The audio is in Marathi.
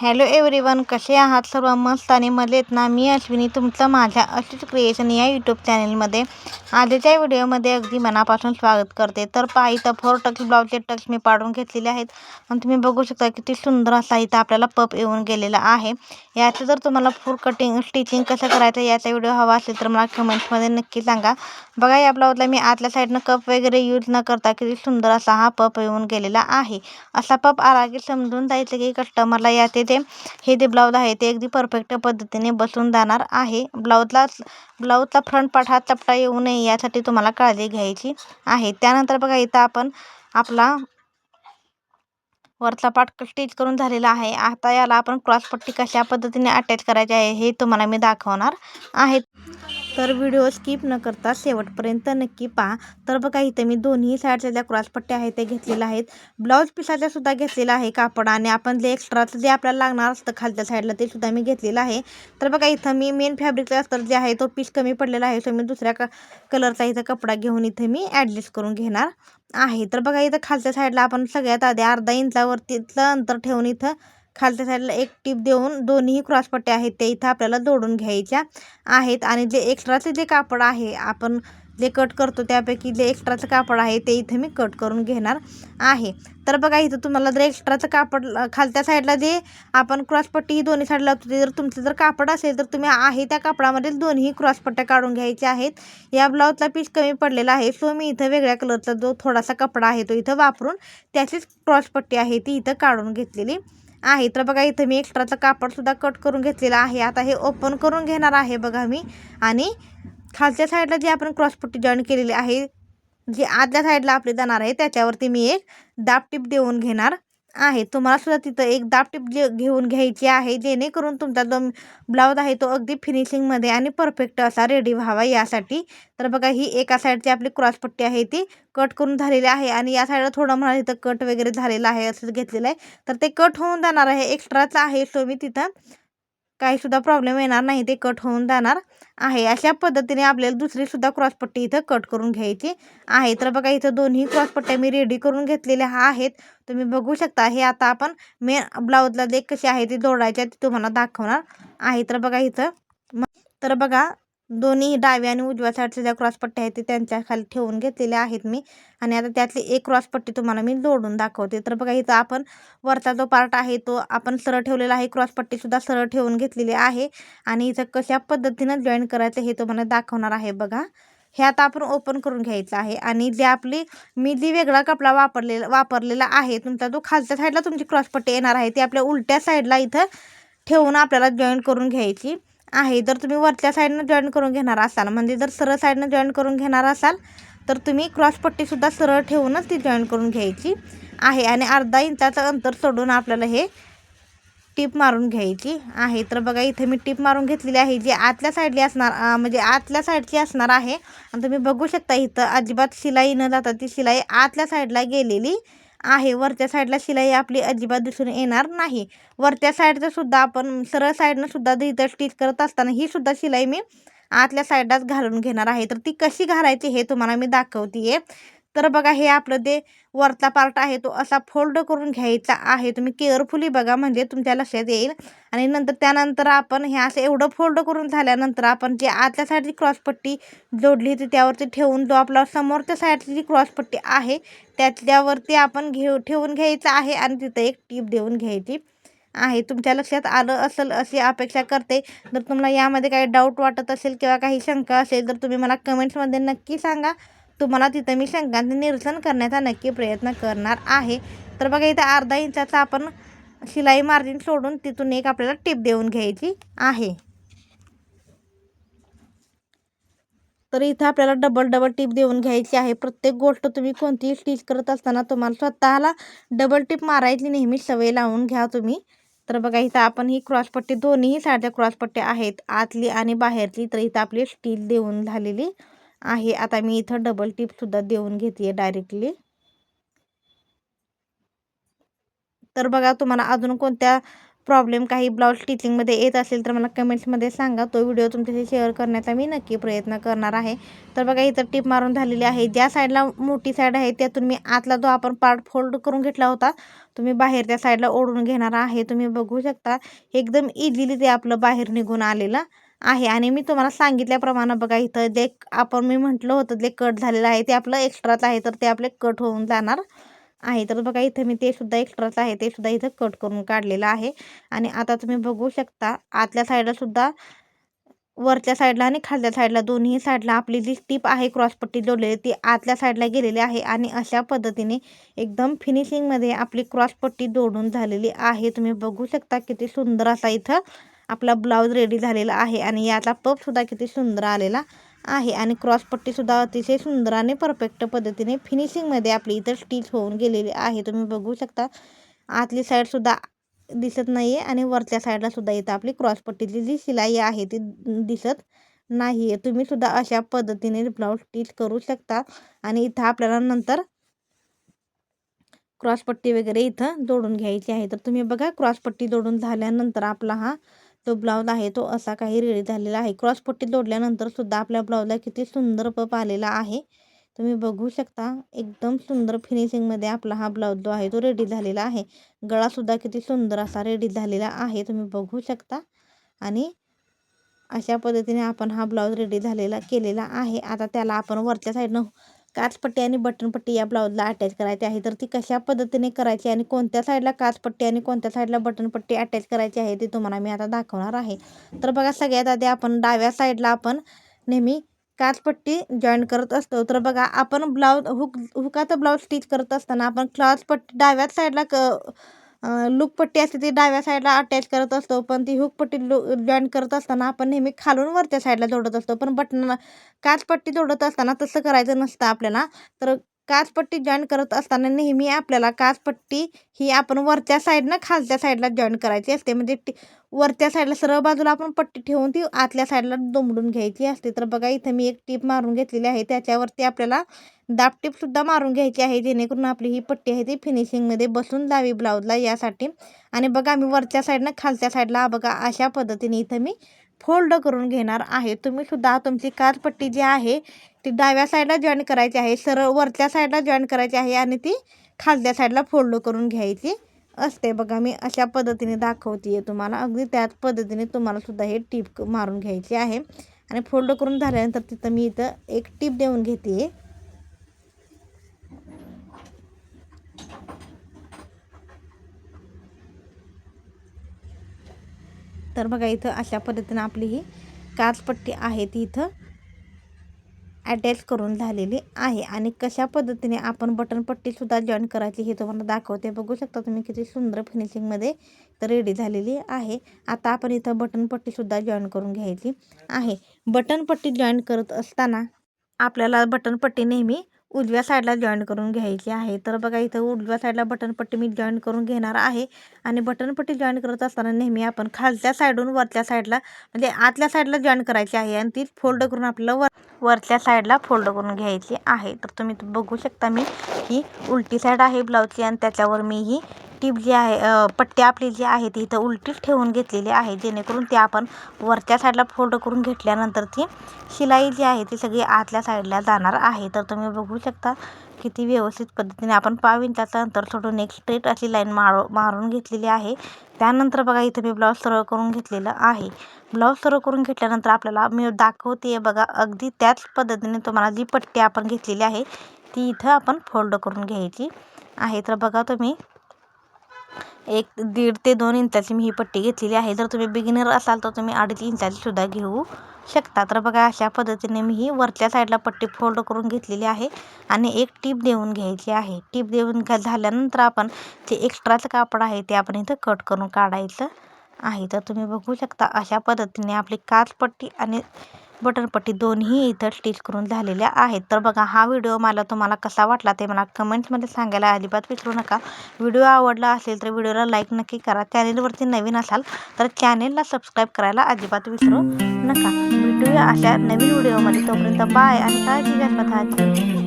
हॅलो एव्हरीवन, कसे आहात सर्व? मस्त आणि मजेत ना? मी अश्विनी तुमचं माझ्या अशीच क्रिएशन या यूट्यूब चॅनलमध्ये आजच्या व्हिडिओमध्ये अगदी मनापासून स्वागत करते. तर पहा, इथं 4 टक्स ब्लाऊजचे टक्स मी पाडून घेतलेले आहेत आणि तुम्ही बघू शकता किती सुंदर असा इथं आपल्याला पप येऊन गेलेला आहे. याचं जर तुम्हाला फुल कटिंग स्टिचिंग कसं करायचं याचा व्हिडिओ हवा असेल तर मला कमेंट्समध्ये नक्की सांगा. बघा, या ब्लाऊजला मी आतल्या साईडनं कप वगैरे यूज न करता किती सुंदर असा हा पप येऊन गेलेला आहे. असा पप आला की समजून जायचं की कस्टमरला याचे हे जे ब्लाऊज आहे ते अगदी परफेक्ट पद्धतीने बसून जाणार आहे. ब्लाऊजचा फ्रंट पार्ट हा चपटा येऊ नये यासाठी तुम्हाला काळजी घ्यायची आहे. त्यानंतर बघा, इथं आपण आपला वरचा पार्ट स्टिच करून झालेला आहे. आता याला आपण क्रॉसपट्टी कशा पद्धतीने अटॅच करायची आहे हे तुम्हाला मी दाखवणार आहे. तर व्हिडिओ स्किप न करता शेवटपर्यंत नक्की पहा. तर बघा, इथे मी दोन्ही साईडच्या ज्या क्रॉसपट्ट्या आहेत ते घेतलेल्या आहेत. ब्लाऊज पिसाच्या सुद्धा घेतलेला आहे कापड, आणि आपण जे एक्स्ट्राचं जे आपल्याला लागणार असतं खालच्या साईडला ते सुद्धा मी घेतलेलं आहे. तर बघा, इथं मी मेन फॅब्रिकचा अस्तर जे आहे तो पीस कमी पडलेला आहे, सो मी दुसऱ्या कलरचा इथं कपडा घेऊन इथं मी ॲडजस्ट करून घेणार आहे. तर बघा, इथं खालच्या साईडला आपण सगळ्यात आधी अर्धा इंचावरतीचं अंतर ठेवून इथं खालच्या साईडला एक टीप देऊन दोन्ही क्रॉसपट्ट्या आहेत ते इथं आपल्याला जोडून घ्यायच्या आहेत. आणि जे एक्स्ट्राचे जे कापड आहे आपण जे कट करतो त्यापैकी जे एक्स्ट्राचं कापड आहे ते इथं मी कट करून घेणार आहे. तर बघा, इथं तुम्हाला जर एक्स्ट्राचं कापड खालच्या साईडला जे आपण क्रॉसपट्टी ही दोन्ही साईडला लावतो ते जर तुमचं जर कापड असेल तर तुम्ही आहे त्या कापडामध्ये दोन्ही क्रॉसपट्ट्या काढून घ्यायच्या आहेत. या ब्लाऊजचा पीस कमी पडलेला आहे, सो मी इथं वेगळ्या कलरचा जो थोडासा कपडा आहे तो इथं वापरून त्याचीच क्रॉसपट्टी आहे ती इथं काढून घेतलेली आहे. तर बघा, इथं मी एक्स्ट्राचं कापडसुद्धा कट करून घेतलेलं आहे. आता हे ओपन करून घेणार आहे बघा मी, आणि खालच्या साईडला जी आपण क्रॉसपट्टी जॉईन केलेली आहे जी आतल्या साईडला आपली जाणार आहे त्याच्यावरती मी एक दाब टीप देऊन घेणार आहे. तुम्हाला सुद्धा तिथं एक दाब टीप घेऊन घ्यायची आहे, जेणेकरून तुमचा जो ब्लाऊज आहे तो अगदी फिनिशिंगमध्ये आणि परफेक्ट असा रेडी व्हावा यासाठी. तर बघा, ही एका साईडची आपली क्रॉसपट्टी आहे ती कट करून झालेली आहे, आणि या साईडला थोडं मला इथं कट वगैरे झालेलं आहे असं घेतलेलं आहे. तर ते कट होऊन जाणार आहे, एक्स्ट्राचं आहे, सो मी तिथं काहीसुद्धा प्रॉब्लेम येणार नाही, ते कट होऊन जाणार आहे. अशा पद्धतीने आपल्याला दुसरीसुद्धा क्रॉसपट्टी इथं कट करून घ्यायची आहे. तर बघा, इथं दोन्ही क्रॉसपट्ट्या मी रेडी करून घेतलेल्या आहेत, तुम्ही बघू शकता. हे आता आपण मेन ब्लाऊजला जे कसे आहे ते जोडायचे ते तुम्हाला दाखवणार आहे. तर बघा, इथं तर बघा, दोन्ही डाव्या आणि उजव्या साईडच्या ज्या क्रॉसपट्ट्या आहेत ते त्यांच्या खाली ठेवून घेतलेल्या आहेत मी, आणि आता त्यातली एक क्रॉसपट्टी तुम्हाला मी जोडून दाखवते. तर बघा, इथं आपण वरचा जो पार्ट आहे तो आपण सरळ ठेवलेला आहे, क्रॉसपट्टीसुद्धा सरळ ठेवून घेतलेली आहे, आणि इथं कशा पद्धतीनं जॉईन करायचं हे तुम्हाला दाखवणार आहे. बघा, हे आता आपण ओपन करून घ्यायचं आहे, आणि जे मी जी वेगळा कपडा वापरलेला आहे तुमचा जो खालच्या साईडला तुमची क्रॉसपट्टी येणार आहे ती आपल्या उलट्या साईडला इथं ठेवून आपल्याला जॉईन करून घ्यायची आहे. जर तुम्ही वरच्या साईडनं जॉईन करून घेणार असाल, म्हणजे जर सरळ साईडनं जॉईन करून घेणार असाल तर तुम्ही क्रॉसपट्टीसुद्धा सरळ ठेवूनच ती जॉईन करून घ्यायची आहे, आणि अर्धा इंचाचं अंतर सोडून आपल्याला हे टीप मारून घ्यायची आहे. तर बघा, इथे मी टीप मारून घेतलेली आहे, जी आतल्या साईडली असणार म्हणजे आतल्या साईडची असणार आहे, आणि तुम्ही बघू शकता इथं अजिबात शिलाई न जाता ती शिलाई आतल्या साईडला गेलेली आहे. वरच्या साईडला शिलाई आपली अजिबात दिसून येणार नाही. वरच्या साईडचं सुद्धा आपण सरळ साईडनं सुद्धा इथं स्टिच करत असताना ही सुद्धा शिलाई मी आतल्या साईडलाच घालून घेणार आहे. तर ती कशी घालायची हे तुम्हाला मी दाखवते. तर बघा, हे आपलं जे वरचा पार्ट आहे तो असा फोल्ड करून घ्यायचा आहे. तुम्ही केअरफुली बघा म्हणजे तुमच्या लक्षात येईल. आणि त्यानंतर आपण हे असं एवढं फोल्ड करून झाल्यानंतर आपण जी आतल्या साईडची क्रॉसपट्टी जोडली होती त्यावरती ठेवून जो आपला समोरच्या साईडची जी क्रॉसपट्टी आहे त्याच्यावरती आपण ठेवून घ्यायचं आहे, आणि तिथं एक टीप देऊन घ्यायची आहे. तुमच्या लक्षात आलं असेल अशी अपेक्षा करते. जर तुम्हाला यामध्ये काही डाऊट वाटत असेल किंवा काही शंका असेल तर तुम्ही मला कमेंट्समध्ये नक्की सांगा. तुम्हाला तिथं मी शंकांचे निरसन करण्याचा नक्की प्रयत्न करणार आहे. तर बघा, इथं अर्धा इंचाचा आपण शिलाई मार्जिन सोडून तिथून एक आपल्याला टिप देऊन घ्यायची आहे. तर इथं आपल्याला डबल टिप देऊन घ्यायची आहे. प्रत्येक गोष्ट तुम्ही कोणतीही स्टिच करत असताना तुम्हाला स्वतःला डबल टिप मारायची नेहमी सवय लावून घ्या तुम्ही. तर बघा, इथं आपण ही क्रॉसपट्टी दोन्ही साईडच्या क्रॉसपट्ट्या आहेत आतली आणि बाहेरची, तर इथं आपली स्टिच देऊन झालेली आहे. आता मी इथं डबल टिपसुद्धा देऊन घेते डायरेक्टली. तर बघा, तुम्हाला अजून कोणत्या प्रॉब्लेम काही ब्लाऊज स्टिचिंगमध्ये येत असेल तर मला कमेंट्समध्ये सांगा. तो व्हिडिओ तुमच्याशी शेअर करण्याचा मी नक्की प्रयत्न करणार आहे. तर बघा इथं टिप मारून झालेली आहे. ज्या साईडला मोठी साईड आहे त्यातून मी आतला जो आपण पार्ट फोल्ड करून घेतला होता तुम्ही बाहेरच्या साईडला ओढून घेणार आहे. तुम्ही बघू शकता एकदम इझिली ते आपलं बाहेर निघून आलेलं आहे. आणि मी तुम्हाला सांगितल्याप्रमाणे बघा इथं जे आपण मी म्हटलं होतं जे कट झालेलं आहे ते आपलं एक्स्ट्राच आहे, तर ते आपले कट होऊन जाणार आहे. तर बघा इथं मी ते सुद्धा एक्स्ट्राच आहे ते सुद्धा इथं कट करून काढलेलं आहे. आणि आता तुम्ही बघू शकता आतल्या साईडला सुद्धा वरच्या साईडला आणि खालच्या साईडला दोन्ही साईडला आपली जी टिप आहे क्रॉसपट्टी जोडलेली ती आतल्या साईडला गेलेली आहे. आणि अशा पद्धतीने एकदम फिनिशिंगमध्ये आपली क्रॉसपट्टी जोडून झालेली आहे. तुम्ही बघू शकता किती सुंदर असा इथं आपला ब्लाऊज रेडी झालेला आहे. आणि याचा पफसुद्धा किती सुंदर आलेला आहे. आणि क्रॉसपट्टीसुद्धा अतिशय सुंदर आणि परफेक्ट पद्धतीने फिनिशिंगमध्ये आपली इथं स्टिच होऊन गेलेली आहे. तुम्ही बघू शकता आतली साईडसुद्धा दिसत नाही आहे आणि वरच्या साईडला सुद्धा इथं आपली क्रॉसपट्टीची जी शिलाई आहे ती दिसत नाही आहे. तुम्ही सुद्धा अशा पद्धतीने ब्लाऊज स्टिच करू शकता. आणि इथं आपल्याला नंतर क्रॉसपट्टी वगैरे इथं जोडून घ्यायची आहे. तर तुम्ही बघा क्रॉसपट्टी जोडून झाल्यानंतर आपला हा जो ब्लाऊज आहे तो असा काही रेडी झालेला आहे. क्रॉसपट्टी जोडल्यानंतर सुद्धा आपल्या ब्लाऊजला किती सुंदर पफ आलेला आहे. तुम्ही बघू शकता एकदम सुंदर फिनिशिंगमध्ये आपला हा ब्लाऊज जो आहे तो रेडी झालेला आहे. गळासुद्धा किती सुंदर असा रेडी झालेला आहे तुम्ही बघू शकता. आणि अशा पद्धतीने आपण हा ब्लाऊज रेडी केलेला आहे. आता त्याला आपण वरच्या साईडनं काचपट्टी आणि बटनपट्टी या ब्लाऊजला अटॅच करायची आहे. तर ती कशा पद्धतीने करायची आणि कोणत्या साईडला काचपट्टी आणि कोणत्या साईडला बटनपट्टी अटॅच करायची आहे ते तुम्हाला मी आता दाखवणार आहे. तर बघा सगळ्यात आधी आपण डाव्या साईडला आपण नेहमी काचपट्टी जॉईन करत असतो. तर बघा आपण ब्लाऊज हुकाचा ब्लाऊज स्टिच करत असताना आपण काचपट्टी डाव्याच साईडला लूकपट्टी असते ती डाव्या साईडला अटॅच करत असतो. पण ती हुकपट्टी जॉईन करत असताना आपण नेहमी खालून वरच्या साईडला जोडत असतो. पण काचपट्टी जोडत असताना तसं करायचं नसतं आपल्याला. तर काचपट्टी जॉईन करत असताना नेहमी आपल्याला काचपट्टी ही आपण वरच्या साईडनं खालच्या साईडला जॉईन करायची असते. म्हणजे वरच्या साईडला सरळ बाजूला आपण पट्टी ठेवून ती आतल्या साईडला दुमडून घ्यायची असते. तर बघा इथं मी एक टीप मारून घेतलेली आहे. त्याच्यावरती आपल्याला दाब टीपसुद्धा मारून घ्यायची आहे जेणेकरून आपली ही पट्टी आहे ती फिनिशिंगमध्ये बसून जावी ब्लाऊजला यासाठी. आणि बघा मी वरच्या साईडनं खालच्या साईडला बघा अशा पद्धतीने इथं मी फोल्ड करून घेणार आहे. तुम्ही सुद्धा तुमची काचपट्टी जी आहे ती डाव्या साईडला जॉईन करायची आहे, सरळ वरच्या साईडला जॉईन करायची आहे आणि ती खालच्या साईडला फोल्ड करून घ्यायची असते. बघा मी अशा पद्धतीने दाखवते तुम्हाला. अगदी त्याच पद्धतीने तुम्हाला सुद्धा हे टीप मारून घ्यायची आहे. आणि फोल्ड करून झाल्यानंतर तिथं मी इथं एक टीप देऊन घेते. तर बघा इथं अशा पद्धतीने आपली ही काचपट्टी आहे ती इथं अटॅच करून झालेली आहे. आणि कशा पद्धतीने आपण बटनपट्टीसुद्धा जॉईन करायची हे तुम्हाला दाखवते. बघू शकता तुम्ही किती सुंदर फिनिशिंगमध्ये तर रेडी झालेली आहे. आता आपण इथं बटनपट्टीसुद्धा जॉईन करून घ्यायची आहे. बटनपट्टी जॉईन करत असताना आपल्याला बटनपट्टी नेहमी उजव्या साईडला जॉईन करून घ्यायची आहे. तर बघा इथं उजव्या साईडला बटनपट्टी मी जॉईन करून घेणार आहे. आणि बटनपट्टी जॉईन करत असताना नेहमी आपण खालच्या साईडून वरच्या साईडला म्हणजे आतल्या साईडला जॉईन करायची आहे आणि ती फोल्ड करून आपल्याला वरच्या साईडला फोल्ड करून घ्यायची आहे. तर तुम्ही बघू शकता मी ही उलटी साईड आहे ब्लाऊजची आणि त्याच्यावर मी ही टीप जी आहे पट्टी आपली जी आहे ती इथं उलटीच ठेवून घेतलेली आहे जेणेकरून ती आपण वरच्या साईडला फोल्ड करून घेतल्यानंतर ती शिलाई जी आहे ती सगळी आतल्या साईडला जाणार आहे. तर तुम्ही बघू शकता किती व्यवस्थित पद्धतीने आपण 5 इंचाचं अंतर सोडून एक स्ट्रेट अशी लाईन मारून घेतलेली आहे. त्यानंतर बघा इथं मी ब्लाऊज सरळ करून घेतलेलं आहे. ब्लाऊज सरळ करून घेतल्यानंतर आपल्याला मी दाखवते बघा अगदी त्याच पद्धतीने तुम्हाला जी पट्टी आपण घेतलेली आहे ती इथं आपण फोल्ड करून घ्यायची आहे. तर बघा तुम्ही 1.5 ते 2 इंचाची मी ही पट्टी घेतलेली आहे. जर तुम्ही बिगिनर असाल तर तुम्ही 2.5 इंचाची सुद्धा घेऊ शकता. तर बघा अशा पद्धतीने मी ही वरच्या साईडला पट्टी फोल्ड करून घेतलेली आहे. आणि एक टीप देऊन घ्यायची आहे. टीप देऊन झाल्यानंतर आपण जे एक्स्ट्राचं कापड आहे ते आपण इथं कट करून काढायचं आहे. तर तुम्ही बघू शकता अशा पद्धतीने आपली काचपट्टी आणि बटनपट्टी दोन्ही इथं स्टिच करून झालेल्या आहेत. तर बघा हा व्हिडिओ तुम्हाला कसा वाटला ते मला कमेंट्समध्ये सांगायला अजिबात विसरू नका. व्हिडिओ आवडला असेल तर व्हिडिओला लाईक नक्की करा. चॅनेलवरती नवीन असाल तर चॅनेलला सबस्क्राईब करायला अजिबात विसरू नका. भेटूया अशा नवीन व्हिडिओमध्ये. तोपर्यंत बाय आणि काळजी घ्या स्वतःची.